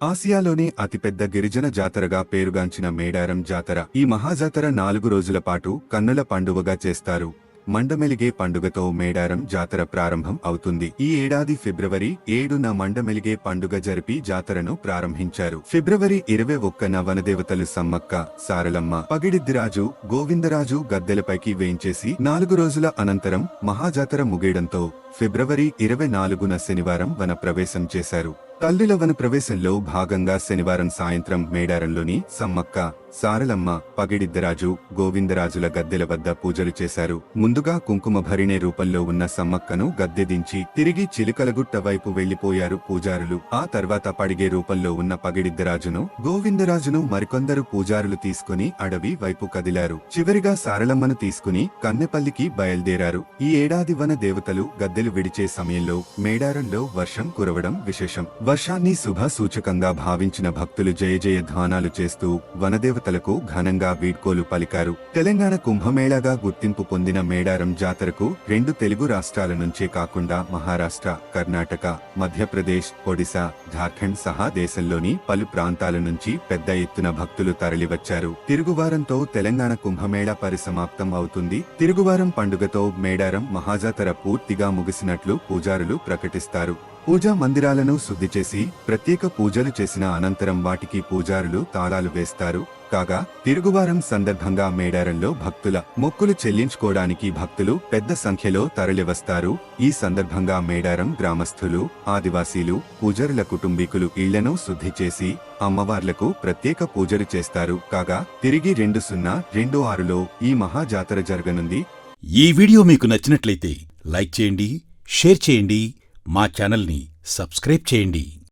ఆసియాలోనే అతిపెద్ద గిరిజన జాతరగా పేరుగాంచిన మేడారం జాతర. ఈ మహాజాతర 4 రోజుల పాటు కన్నుల పండువగా చేస్తారు. మండమెలిగే పండుగతో మేడారం జాతర ప్రారంభం అవుతుంది. ఈ ఏడాది ఫిబ్రవరి 7న మండమెలిగే పండుగ జరిపి జాతరను ప్రారంభించారు. ఫిబ్రవరి 21న వనదేవతలు సమ్మక్క, సారలమ్మ, పగిడిద్దిరాజు, గోవిందరాజు గద్దెలపైకి వేయించేసి 4 రోజుల అనంతరం మహాజాతర ముగియడంతో ఫిబ్రవరి 24న శనివారం వన ప్రవేశం చేశారు. తల్లుల వన ప్రవేశంలో భాగంగా శనివారం సాయంత్రం మేడారంలోని సమ్మక్క, సారలమ్మ, పగిడిద్దరాజు, గోవిందరాజుల గద్దెల వద్ద పూజలు చేశారు. ముందుగా కుంకుమ భరిణే రూపంలో ఉన్న సమ్మక్కను గద్దె దించి తిరిగి చిలుకలగుట్ట వైపు వెళ్లిపోయారు పూజారులు. ఆ తర్వాత పడిగే రూపంలో ఉన్న పగిడిద్దరాజును, గోవిందరాజును మరికొందరు పూజారులు తీసుకుని అడవి వైపు కదిలారు. చివరిగా సారలమ్మను తీసుకుని కన్నెపల్లికి బయల్దేరారు. ఈ ఏడాది వన దేవతలు గద్దెలు విడిచే సమయంలో మేడారంలో వర్షం కురవడం విశేషం. వర్షాన్ని శుభ సూచకంగా భావించిన భక్తులు జయ జయ ధ్వానాలు చేస్తూ వనదేవతలకు ఘనంగా వీడ్కోలు పలికారు. తెలంగాణ కుంభమేళాగా గుర్తింపు పొందిన మేడారం జాతరకు 2 తెలుగు రాష్ట్రాల నుంచే కాకుండా మహారాష్ట్ర, కర్ణాటక, మధ్యప్రదేశ్, ఒడిశా, ఝార్ఖండ్ సహా దేశంలోని పలు ప్రాంతాల నుంచి పెద్ద ఎత్తున భక్తులు తరలివచ్చారు. తిరుగువారంతో తెలంగాణ కుంభమేళా పరిసమాప్తం అవుతుంది. తిరుగువారం పండుగతో మేడారం మహాజాతర పూర్తిగా ముగిసినట్లు పూజారులు ప్రకటిస్తారు. పూజా మందిరాలను శుద్ధి చేసి ప్రత్యేక పూజలు చేసిన అనంతరం వాటికి పూజారులు తాళాలు వేస్తారు. కాగా తిరుగువారం సందర్భంగా మేడారంలో భక్తుల మొక్కులు చెల్లించుకోవడానికి భక్తులు పెద్ద సంఖ్యలో తరలివస్తారు. ఈ సందర్భంగా మేడారం గ్రామస్తులు, ఆదివాసీలు, పూజారుల కుటుంబీకులు ఇళ్లను శుద్ధి చేసి అమ్మవార్లకు ప్రత్యేక పూజలు చేస్తారు. కాగా తిరిగి 2026లో ఈ మహాజాతర జరగనుంది. ఈ వీడియో మీకు నచ్చినట్లయితే లైక్ చేయండి, షేర్ చేయండి, మా ఛానల్ని సబ్స్క్రైబ్ చేయండి.